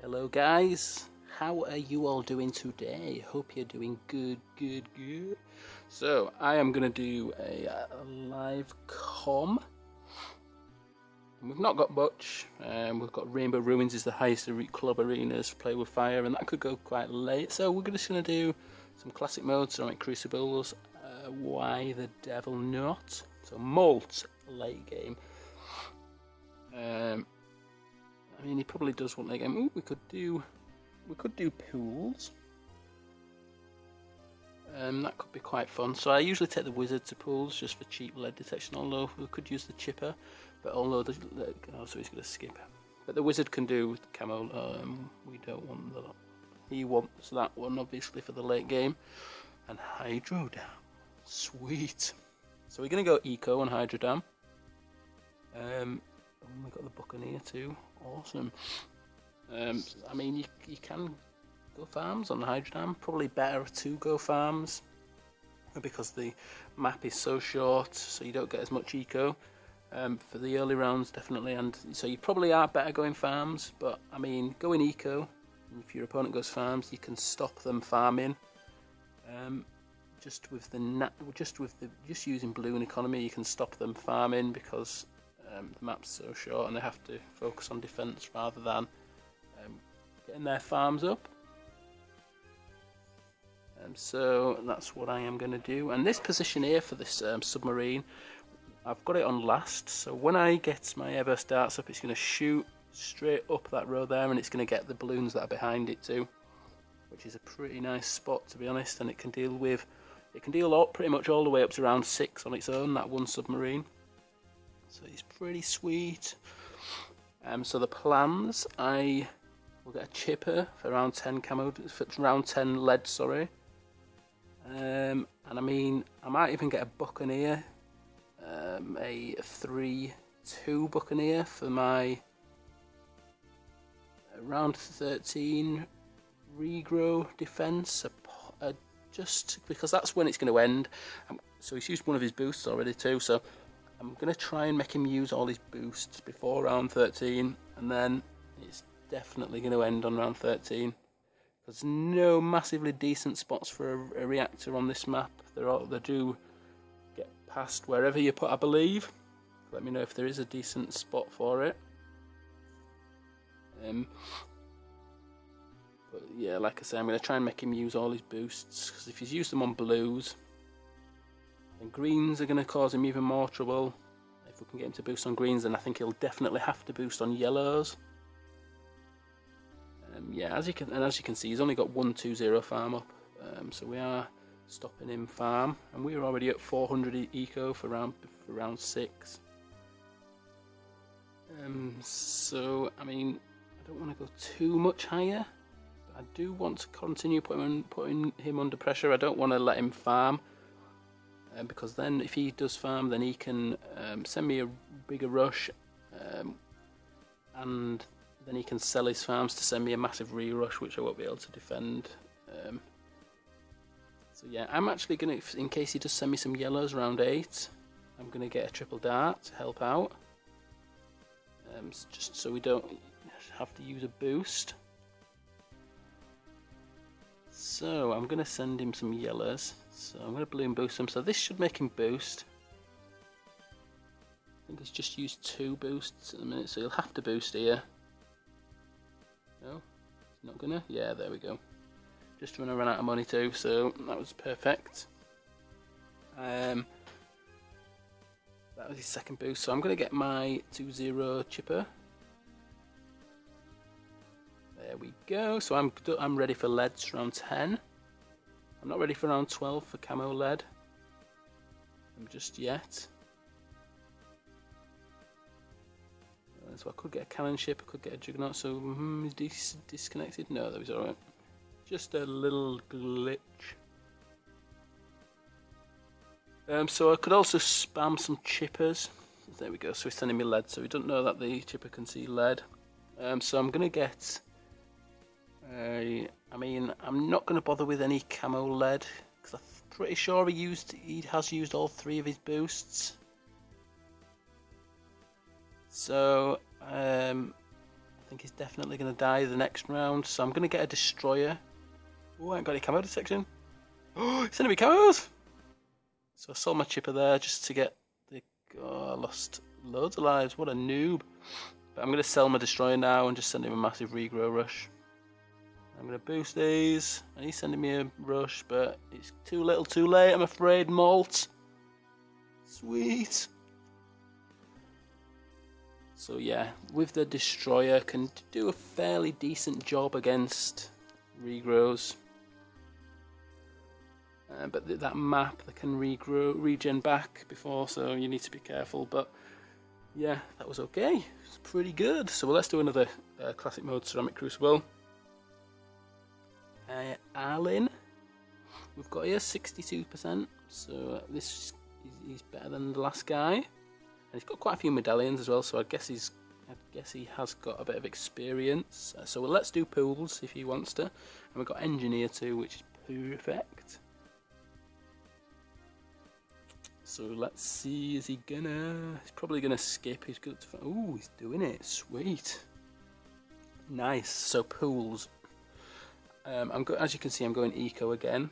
Hello guys, how are you all doing today? Hope you're doing good. So I am going to do a live comm. We've not got much. We've got Rainbow Ruins is the highest club arenas, play with fire, and that could go quite late. So we're just going to do some classic modes, Ceramic Crucibles, why the devil not? So Molt, late game. I mean, he probably does want late game. Ooh, we could do pools. That could be quite fun. So I usually take the wizard to pools just for cheap lead detection. Although we could use the chipper, but although oh, so he's going to skip. But the wizard can do the camo. We don't want that. He wants that one obviously for the late game. And Hydro Dam, sweet. So we're going to go eco on Hydro Dam. We've got the Buccaneer too. Awesome. I mean, you can go farms on the Hydro Dam. Probably better to go farms because the map is so short, so you don't get as much eco. For the early rounds, definitely, and so you probably are better going farms. But I mean, going eco. If your opponent goes farms, you can stop them farming. Just using Bloon economy, you can stop them farming because the map's so short and they have to focus on defense rather than getting their farms up. So that's what I am going to do. And this position here for this submarine, I've got it on last. So when I get my airburst darts up, it's going to shoot straight up that row there, and it's going to get the balloons that are behind it too, which is a pretty nice spot to be honest. And it can deal pretty much all the way up to round 6 on its own, that one submarine. So it's pretty sweet. So the plans, I will get a chipper for round 10 camo, for round 10 lead, sorry. And I mean, I might even get a Buccaneer, a 3-2 Buccaneer for my round 13 regrow defense, just because that's when it's going to end. So he's used one of his boosts already too, so I'm going to try and make him use all his boosts before round 13, and then it's definitely going to end on round 13. There's no massively decent spots for a reactor on this map. They do get past wherever you put, I believe. Let me know if there is a decent spot for it. But yeah, like I say, I'm going to try and make him use all his boosts, because if he's used them on blues, and greens are going to cause him even more trouble. If we can get him to boost on greens, then I think he'll definitely have to boost on yellows. Yeah, as you can see, he's only got 120 farm up, so we are stopping him farm, and we're already at 400 eco for round 6. So I mean, I don't want to go too much higher. But I do want to continue putting him under pressure. I don't want to let him farm. Because then if he does farm, then he can send me a bigger rush, and then he can sell his farms to send me a massive re-rush, which I won't be able to defend. So yeah, I'm actually going to, in case he does send me some yellows round 8, I'm going to get a triple dart to help out, just so we don't have to use a boost. So I'm going to send him some yellows. So I'm going to balloon boost him. So this should make him boost. I think he's just used 2 boosts at the minute, so he'll have to boost here. No, he's not gonna. Yeah, there we go. Just when I ran out of money too, so that was perfect. That was his second boost. So I'm going to get my 2-0 chipper. There we go. So I'm ready for leads round 10. I'm not ready for round 12 for camo lead. Just yet. So I could get a cannon ship, I could get a juggernaut. So he's disconnected. No, that was alright. Just a little glitch. So I could also spam some chippers. There we go. So he's sending me lead. So he doesn't know that the chipper can see lead. So I'm gonna get. I mean, I'm not going to bother with any camo lead because I'm pretty sure he has used all 3 of his boosts. So I think think he's definitely going to die the next round, so I'm going to get a destroyer. Oh, I ain't got any camo detection. Oh, he's sending me camos! So I sold my chipper there just to get the... Oh, I lost loads of lives. What a noob. But I'm going to sell my destroyer now and just send him a massive regrow rush. I'm going to boost these. And he's sending me a rush, but it's too little too late, I'm afraid, Malt. Sweet. So yeah, with the destroyer, can do a fairly decent job against regrows. But that map, they can regen back before, so you need to be careful. But yeah, that was okay. It's pretty good. So let's do another classic mode ceramic crucible. Arlin, we've got here 62%. So this he's better than the last guy, and he's got quite a few medallions as well. So I guess he has got a bit of experience. So let's do pools if he wants to, and we've got engineer too, which is perfect. So let's see, is he gonna... He's probably gonna skip, he's good to... Ooh, he's doing it, sweet. Nice, so pools. As you can see, I'm going eco again.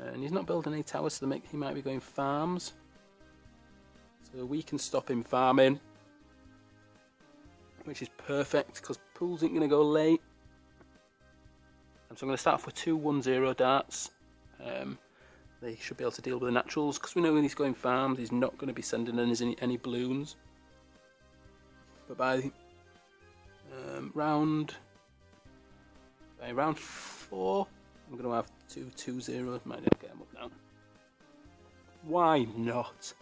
And he's not building any towers, so he might be going farms. So we can stop him farming. Which is perfect, because pools ain't gonna go late. So I'm gonna start off with 2-1-0 darts. They should be able to deal with the naturals, because we know when he's going farms, he's not going to be sending in any Bloons. But by round 4, I'm going to have 2-2-0. Might not get him up now. Why not?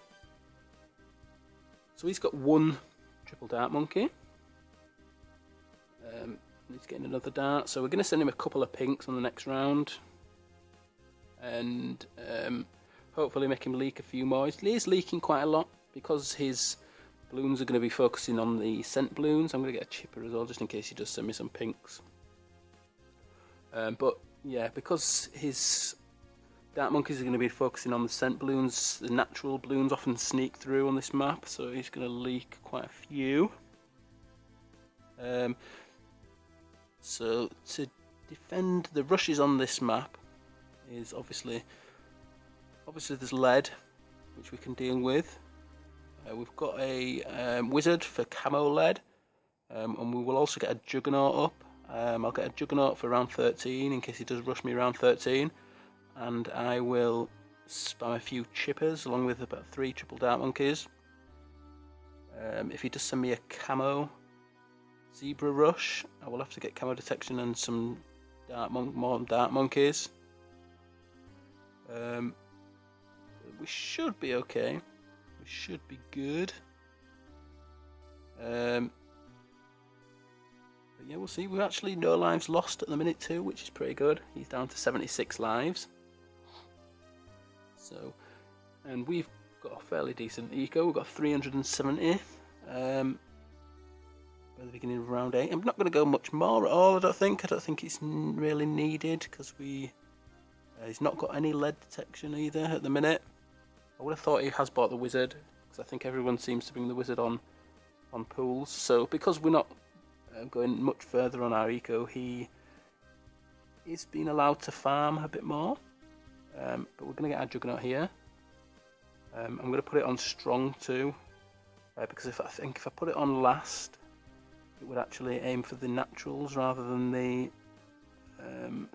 So he's got 1 triple dart monkey. He's getting another dart, so we're going to send him a couple of pinks on the next round. And hopefully make him leak a few more. He is leaking quite a lot because his balloons are going to be focusing on the scent balloons. I'm going to get a chipper as well, just in case he does send me some pinks. But yeah, because his dart monkeys are going to be focusing on the scent balloons, the natural balloons often sneak through on this map, so he's going to leak quite a few. So to defend the rushes on this map, is obviously there's lead, which we can deal with. We've got a wizard for camo lead, and we will also get a juggernaut up. I'll get a juggernaut for round 13 in case he does rush me round 13, and I will spam a few chippers along with about 3 triple dart monkeys. If he does send me a camo zebra rush, I will have to get camo detection and some more dart monkeys. We should be okay. We should be good. But yeah, we'll see. We've actually no lives lost at the minute too, which is pretty good. He's down to 76 lives. So, and we've got a fairly decent eco. We've got 370 by the beginning of round 8. I'm not going to go much more at all. I don't think it's really needed because he's not got any lead detection either at the minute. I would have thought he has bought the wizard, because I think everyone seems to bring the wizard on pools. So because we're not going much further on our eco, he is being allowed to farm a bit more. But we're going to get our juggernaut here. I'm going to put it on strong too, because if I put it on last, it would actually aim for the naturals rather than the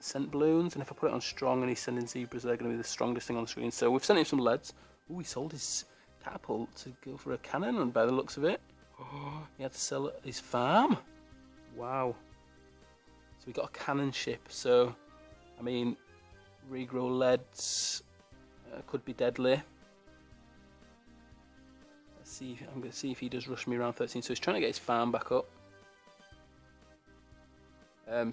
scent balloons, and if I put it on strong and he's sending zebras, they're going to be the strongest thing on the screen. So we've sent him some leads. Ooh, he sold his catapult to go for a cannon, and by the looks of it, he had to sell his farm. Wow. So we got a cannon ship. So I mean, regrow leads could be deadly. Let's see. I'm going to see if he does rush me around 13. So he's trying to get his farm back up.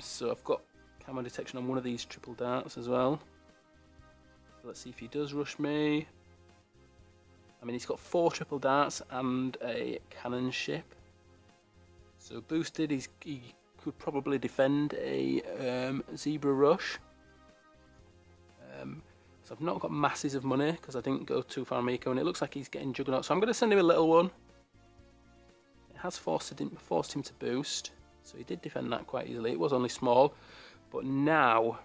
So I've got camo detection on one of these triple darts as well. So let's see if he does rush me. I mean, he's got 4 triple darts and a cannon ship. So boosted, he could probably defend a zebra rush. So I've not got masses of money because I didn't go too far on Miko, and it looks like he's getting juggernaut. So I'm going to send him a little one. It has forced him to boost. So he did defend that quite easily. It was only small, but now,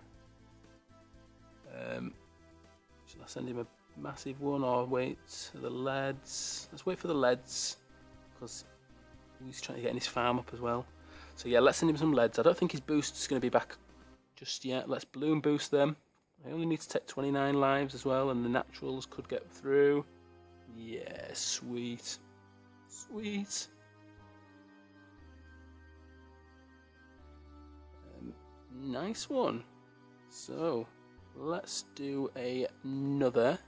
should I send him a massive one or wait for the leads? Let's wait for the leads because he's trying to get his farm up as well. So yeah, let's send him some leads. I don't think his boost is going to be back just yet. Let's balloon boost them. I only need to take 29 lives as well, and the naturals could get through. Yeah, sweet. Sweet. Nice one. So, let's do another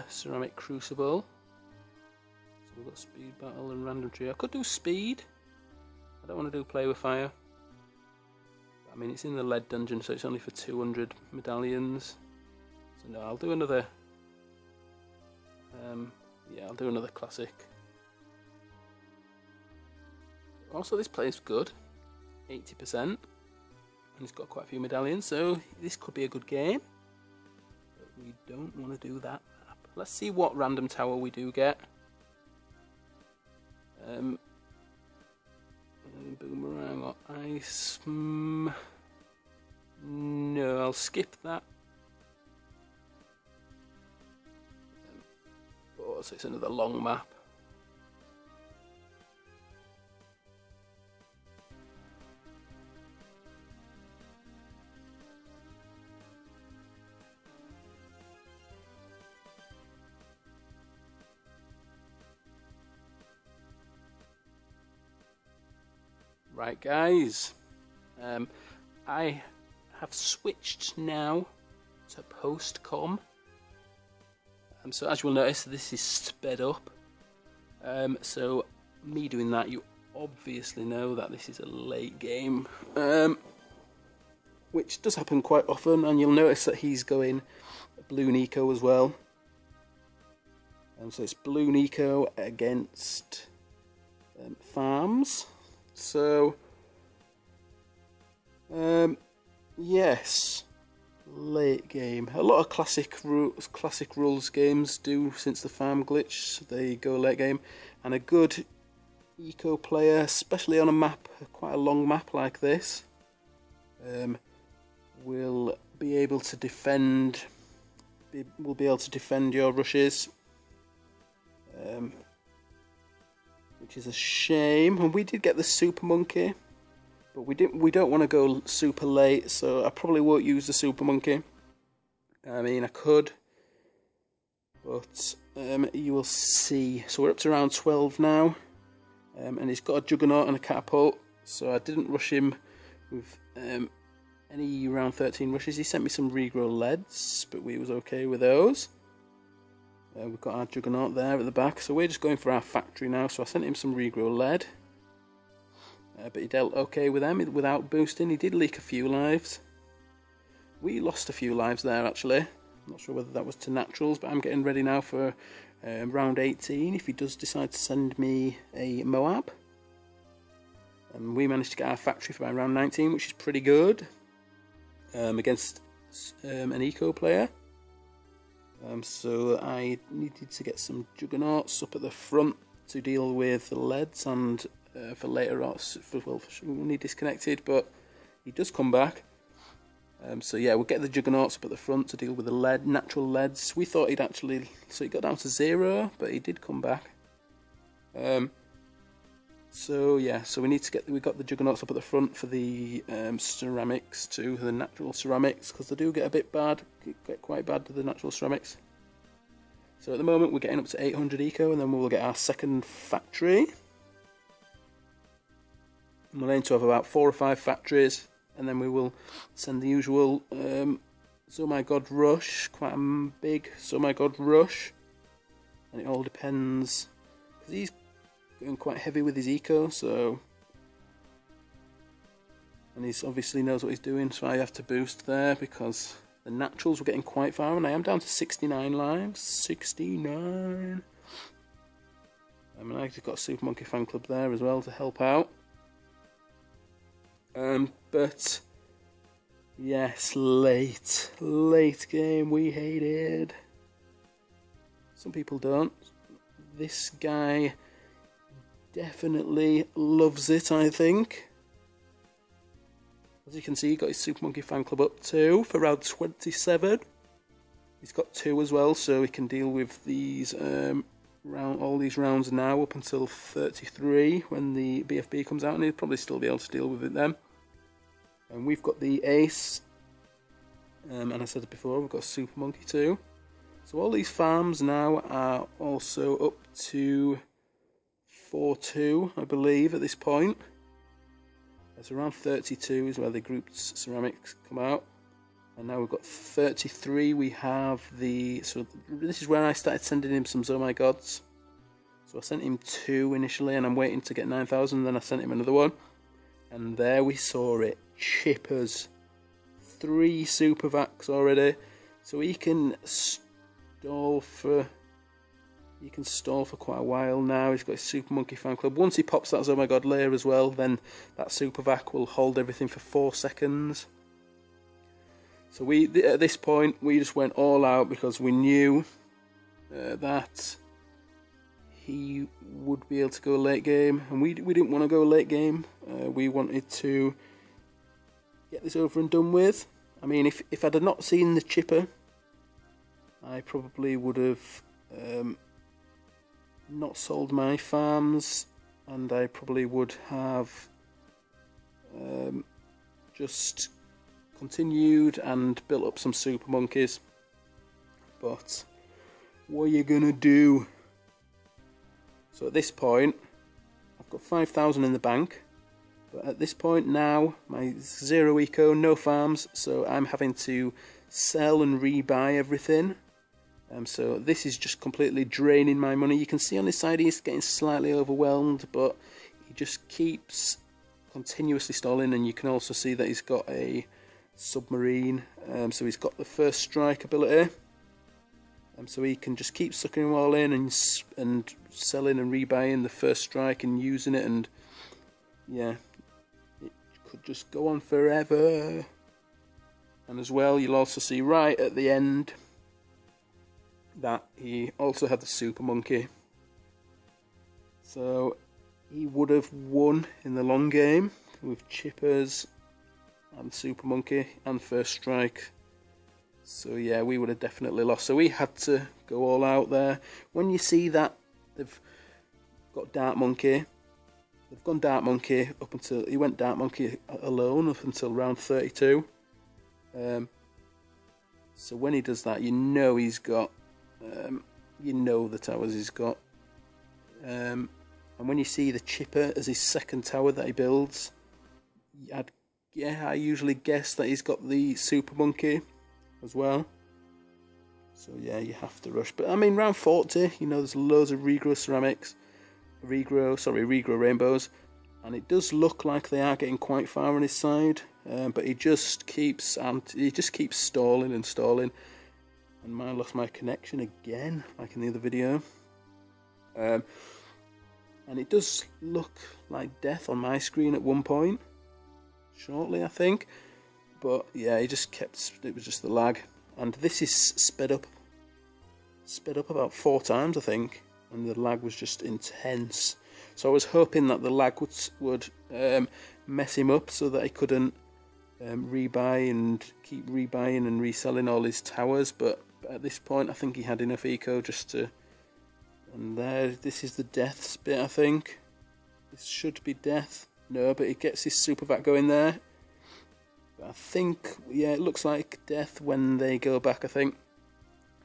ceramic crucible. So we've got speed battle and random tree. I could do speed. I don't want to do play with fire. I mean, it's in the lead dungeon, so it's only for 200 medallions. So no, I'll do another. Yeah, I'll do another classic. Also, this plays good, 80%, and it's got quite a few medallions, so this could be a good game. But we don't want to do that map. Let's see what random tower we do get. Boomerang or ice. No, I'll skip that. Oh, so it's another long map. Right, guys, I have switched now to post-com. So as you will notice, this is sped up. So me doing that, you obviously know that this is a late game, which does happen quite often, and you'll notice that he's going Bloon Eco as well. So it's Bloon Eco against farms. So, yes, late game. A lot of classic rules games do since the farm glitch. They go late game, and a good eco player, especially on a map, quite a long map like this, will be able to defend. Will be able to defend your rushes. Which is a shame, and we did get the super monkey, but we don't want to go super late, so I probably won't use the super monkey. I mean, I could, but you will see. So we're up to round 12 now, and he's got a juggernaut and a catapult, so I didn't rush him with any round 13 rushes. He sent me some regrow leads, but we was okay with those. We've got our juggernaut there at the back, so we're just going for our factory now. So I sent him some regrow lead, but he dealt okay with them without boosting. He did leak a few lives. We lost a few lives there actually. I'm not sure whether that was to naturals, but I'm getting ready now for round 18 if he does decide to send me a Moab. And we managed to get our factory for round 19, which is pretty good, against an eco player. So I needed to get some juggernauts up at the front to deal with the leads and for later on, for when he disconnected, but he does come back. So yeah, we'll get the juggernauts up at the front to deal with the natural leads. We thought he'd actually, so he got down to 0, but he did come back. So yeah, so we got the juggernauts up at the front for the ceramics too, the natural ceramics, because they do get a bit bad, get quite bad to the natural ceramics. So at the moment we're getting up to 800 eco, and then we'll get our second factory. And we'll aim to have about 4 or 5 factories, and then we will send the usual So My God rush, quite a big So My God rush, and it all depends, because he's going quite heavy with his eco, so, and he obviously knows what he's doing, so I have to boost there because the naturals were getting quite far, and I am down to 69 lives. 69. I mean, I've got a Super Monkey fan club there as well to help out. But yes, late game we hated. Some people don't. This guy definitely loves it, I think. As you can see, he got his Super Monkey fan club up too for round 27. He's got 2 as well, so he can deal with these all these rounds now up until 33 when the BFB comes out, and he'll probably still be able to deal with it then. And we've got the Ace, and I said it before, we've got Super Monkey too. So all these farms now are also up to 4-2, I believe, at this point. It's around 32 is where the grouped ceramics come out. And now we've got 33. We have so this is where I started sending him some Oh My Gods. So I sent him 2 initially, and I'm waiting to get 9,000. Then I sent him another one, and there we saw it. Chippers, 3 super vacs already. So he can stall for quite a while now. He's got his Super Monkey fan club. Once he pops that Oh My God layer as well, then that super vac will hold everything for 4 seconds. So at this point, we just went all out because we knew that he would be able to go late game, and we didn't want to go late game. We wanted to get this over and done with. I mean, if I'd have not seen the chipper, I probably would have not sold my farms, and I probably would have just continued and built up some Super Monkeys. But what are you gonna do? So at this point, I've got 5,000 in the bank, but at this point now, my 0 eco, no farms, so I'm having to sell and rebuy everything. So this is just completely draining my money. You can see on this side he's getting slightly overwhelmed, but he just keeps continuously stalling, and you can also see that he's got a submarine, so he's got the first strike ability, so he can just keep sucking them all in and selling and rebuying the first strike and using it, and yeah, it could just go on forever. And as well, you'll also see right at the end that he also had the Super Monkey, so he would have won in the long game with chippers and Super Monkey and first strike. So yeah, we would have definitely lost. So we had to go all out there. When you see that they've got Dark Monkey, they've gone Dark Monkey up until he went Dark Monkey alone up until round 32. So when he does that, you know he's got, you know the towers he's got. And when you see the chipper as his second tower that he builds, I usually guess that he's got the Super Monkey as well. So yeah, you have to rush. But I mean, round 40, you know, there's loads of regrow ceramics, regrow rainbows, and it does look like they are getting quite far on his side. But he just keeps stalling and stalling. And I lost my connection again, like in the other video. And it does look like death on my screen at one point, shortly I think. But yeah, he just kept, it was just the lag. And this is sped up about 4 times I think, and the lag was just intense. So I was hoping that the lag would mess him up so that he couldn't rebuy and keep rebuying and reselling all his towers, but at this point I think he had enough eco just to, and this is the deaths bit I think. This should be death. No, but he gets his super vac going there. But I think, yeah, it looks like death when they go back I think.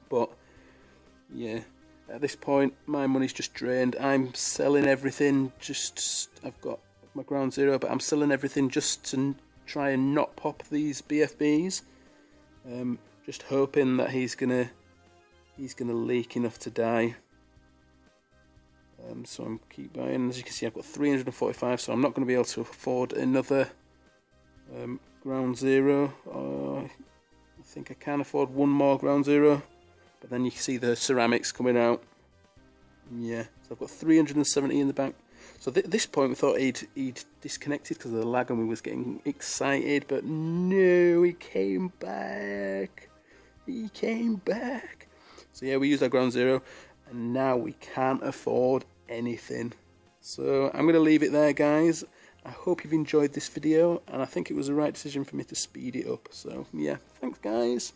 But yeah, at this point my money's just drained. I'm selling everything, I've got my ground zero, but I'm selling everything just to try and not pop these BFBs. Just hoping that he's gonna leak enough to die. So I'm keep buying. As you can see, I've got 345, so I'm not going to be able to afford another ground zero. I think I can afford one more ground zero, but then you can see the ceramics coming out. Yeah, so I've got 370 in the bank. So at this point we thought he'd disconnected because of the lag and we was getting excited, but no, he came back. He came back. So yeah, we used our ground zero, and now we can't afford anything. So I'm going to leave it there, guys. I hope you've enjoyed this video, and I think it was the right decision for me to speed it up. So yeah, thanks guys.